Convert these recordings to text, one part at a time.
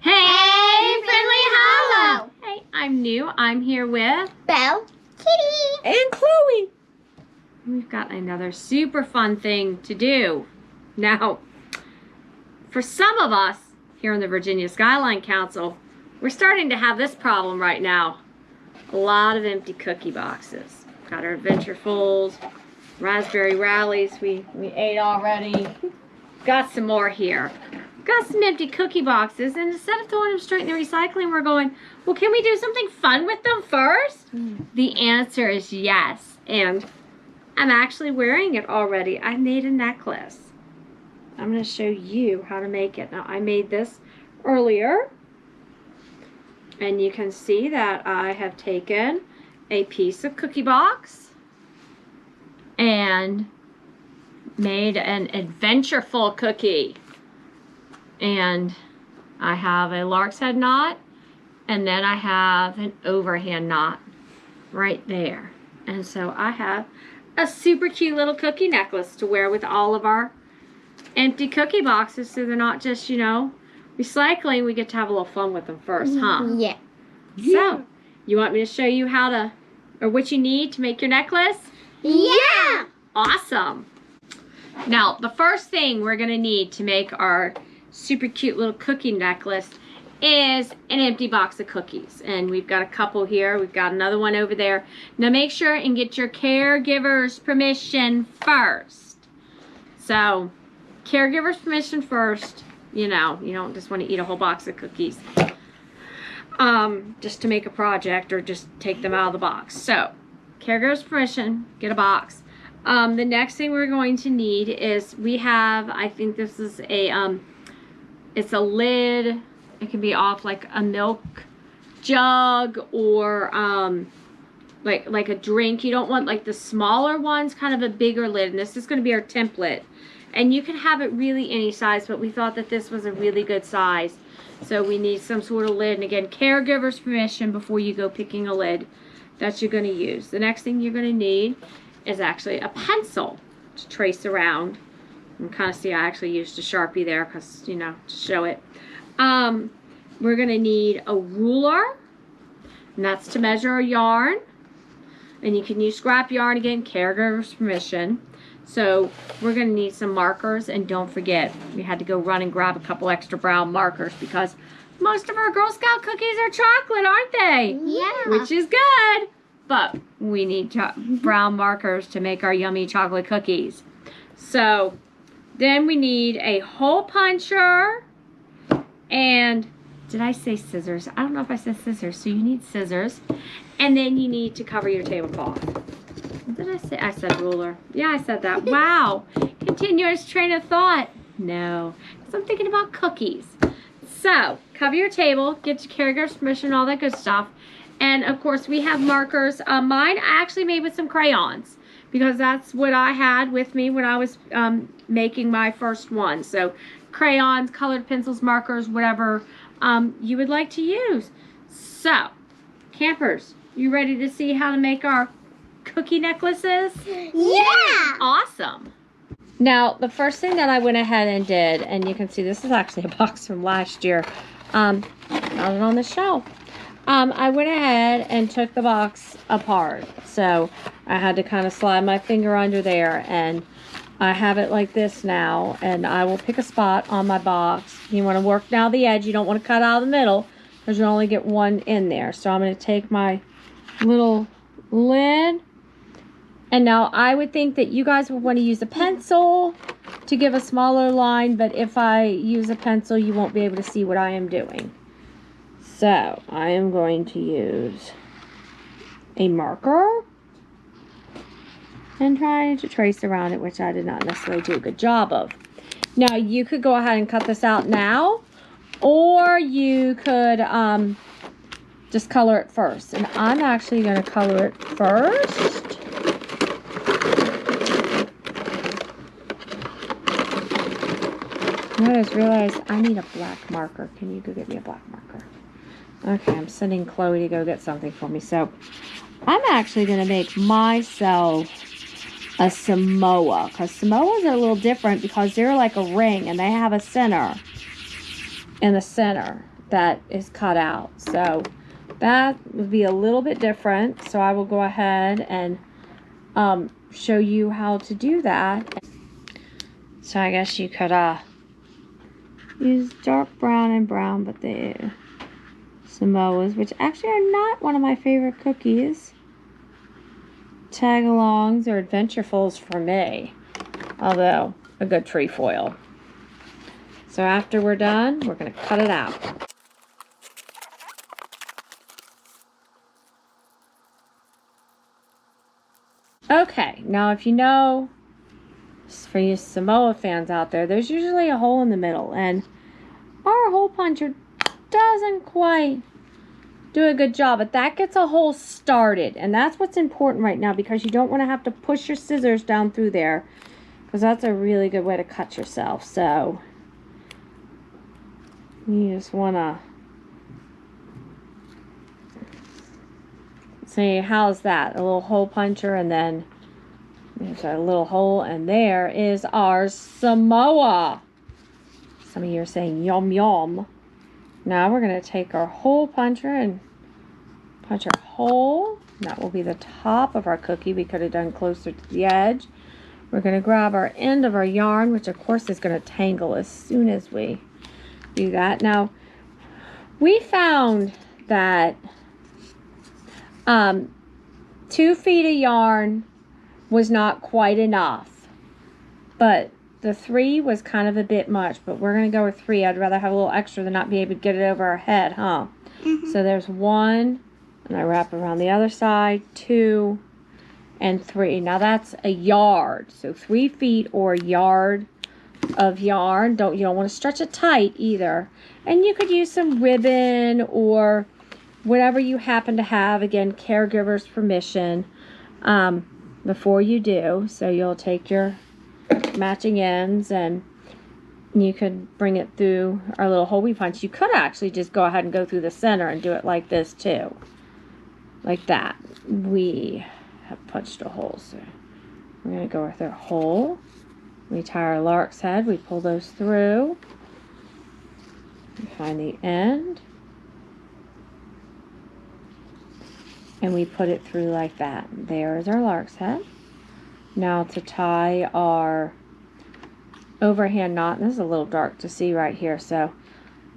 Hey, Friendly Hollow! Hey, I'm new. I'm here with Belle, Kitty, and Chloe. We've got another super fun thing to do. Now, for some of us here in the Virginia Skyline Council, we're starting to have this problem right now. A lot of empty cookie boxes. Got our Adventurefuls, Raspberry Rallies we ate already. Got some more here. Got some empty cookie boxes, and instead of throwing them straight in the recycling, we're going, well, can we do something fun with them first? The answer is yes, and I'm actually wearing it already. I made a necklace. I'm going to show you how to make it. Now, I made this earlier, and you can see that I have taken a piece of cookie box and made an Adventureful cookie. And I have a Lark's head knot, and then I have an overhand knot right there. And so I have a super cute little cookie necklace to wear with all of our empty cookie boxes, so they're not just, you know, recycling. We get to have a little fun with them first, huh? Yeah. So, you want me to show you how to, or what you need to make your necklace? Yeah! Awesome. Now, the first thing we're going to need to make our super cute little cookie necklace is an empty box of cookies. And we've got a couple here. We've got another one over there. Now, make sure and get your caregiver's permission first. So, caregiver's permission first. You know, you don't just want to eat a whole box of cookies just to make a project or just take them out of the box. So, caregiver's permission, get a box. The next thing we're going to need is we have, I think this is a, it's a lid. It can be off like a milk jug or like a drink. You don't want like the smaller ones, kind of a bigger lid. And this is going to be our template. And you can have it really any size, but we thought that this was a really good size. So we need some sort of lid. And again, caregiver's permission before you go picking a lid that you're going to use. The next thing you're going to need is actually a pencil to trace around. You can kind of see I actually used a Sharpie there because, you know, to show it. We're going to need a ruler, and that's to measure our yarn. And you can use scrap yarn, again, caregiver's permission. So we're going to need some markers, and don't forget, we had to go run and grab a couple extra brown markers because most of our Girl Scout cookies are chocolate, aren't they? Yeah. Which is good, but we need brown markers to make our yummy chocolate cookies. So then we need a hole puncher, and did I say scissors? I don't know if I said scissors, so you need scissors. And then you need to cover your tablecloth. What did I say? I said ruler. Yeah, I said that. Wow. Continuous train of thought. No, because I'm thinking about cookies. So, cover your table, get your caregiver's permission, all that good stuff. And, of course, we have markers. Mine I actually made with some crayons because that's what I had with me when I was making my first one. So, crayons, colored pencils, markers, whatever you would like to use. So, campers, you ready to see how to make our cookie necklaces? Yeah! Awesome. Now, the first thing that I went ahead and did, and you can see this is actually a box from last year. Got it on the shelf. I went ahead and took the box apart. So I had to kind of slide my finger under there, and I have it like this now. And I will pick a spot on my box. You want to work down the edge. You don't want to cut out of the middle because you only get one in there. So I'm going to take my little lid. And now I would think that you guys would want to use a pencil to give a smaller line, but if I use a pencil, you won't be able to see what I am doing. So I am going to use a marker and try to trace around it, which I did not necessarily do a good job of. Now you could go ahead and cut this out now, or you could just color it first. And I'm actually going to color it first. I just realized I need a black marker. Can you go get me a black marker? Okay, I'm sending Chloe to go get something for me. So I'm actually going to make myself a Samoa, because Samoas are a little different because they're like a ring and they have a center in the center. that is cut out. So that would be a little bit different. So I will go ahead and show you how to do that. So I guess you could use dark brown and brown, but the Samoas, which actually are not one of my favorite cookies. Tagalongs or adventurefuls for me, although a good trefoil. So after we're done, we're going to cut it out. Okay, now if you know, for you Samoa fans out there, there's usually a hole in the middle, and our hole puncher doesn't quite do a good job, but that gets a hole started, and that's what's important right now, because you don't want to have to push your scissors down through there, because that's a really good way to cut yourself. So you just want to see, how's that? A little hole puncher, and then there's a little hole, and there is our Samoa. Some of you are saying yum yum. Now we're going to take our hole puncher and punch our hole. That will be the top of our cookie. We could have done closer to the edge. We're going to grab our end of our yarn, which of course is going to tangle as soon as we do that. Now, we found that 2 feet of yarn was not quite enough, but the 3 was kind of a bit much, but we're going to go with 3. I'd rather have a little extra than not be able to get it over our head, huh? So there's 1, and I wrap around the other side, 2, and 3. Now that's a yard, so 3 feet or a yard of yarn. You don't want to stretch it tight either. And you could use some ribbon or whatever you happen to have. Again, caregiver's permission before you do. So you'll take your matching ends, and you could bring it through our little hole we punched. You could actually just go ahead and go through the center and do it like this too, like that. We have punched a hole, so we're going to go with our hole. We tie our lark's head, we pull those through, we find the end, and we put it through like that. There is our lark's head. Now to tie our overhand knot, and this is a little dark to see right here, so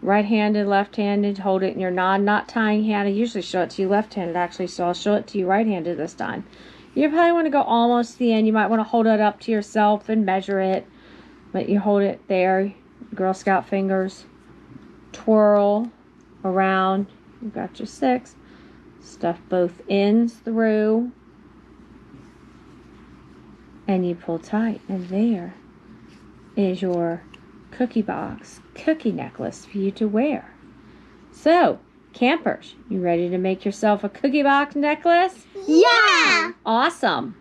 right-handed, left-handed, hold it in your not tying hand. I usually show it to you left-handed actually, so I'll show it to you right-handed this time. You probably want to go almost to the end. You might want to hold it up to yourself and measure it, but you hold it there, Girl Scout fingers, twirl around. You've got your 6. Stuff both ends through, and you pull tight, and there is your cookie box cookie necklace for you to wear. So, campers, you ready to make yourself a cookie box necklace? Yeah! Awesome.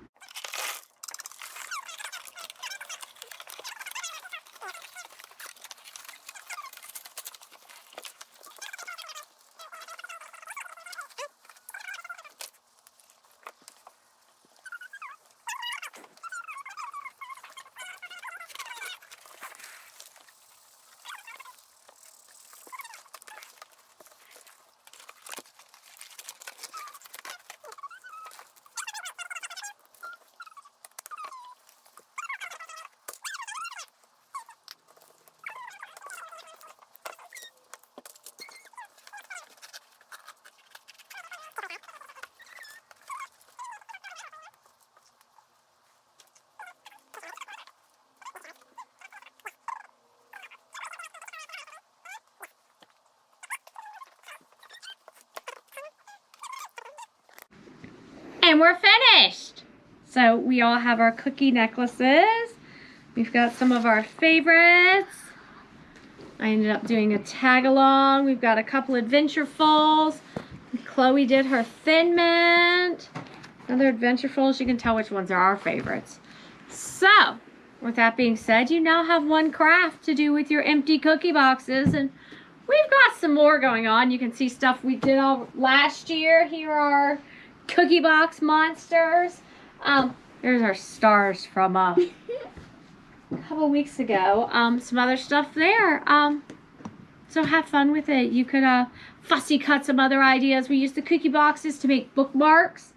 And we're finished. So we all have our cookie necklaces. We've got some of our favorites. I ended up doing a tag along. We've got a couple adventurefuls. Chloe did her Thin Mint. Another adventurefuls. You can tell which ones are our favorites. So, with that being said, you now have one craft to do with your empty cookie boxes, and we've got some more going on. You can see stuff we did all last year. Here are cookie box monsters. Here's our stars from a couple weeks ago. Some other stuff there. So have fun with it. You could fussy cut some other ideas. We used the cookie boxes to make bookmarks.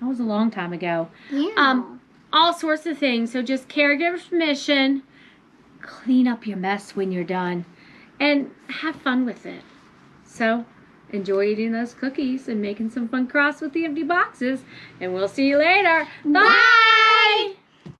That was a long time ago. Yeah. All sorts of things. So just caregiver's permission. Clean up your mess when you're done. And have fun with it. So enjoy eating those cookies and making some fun crafts with the empty boxes. And we'll see you later. Bye!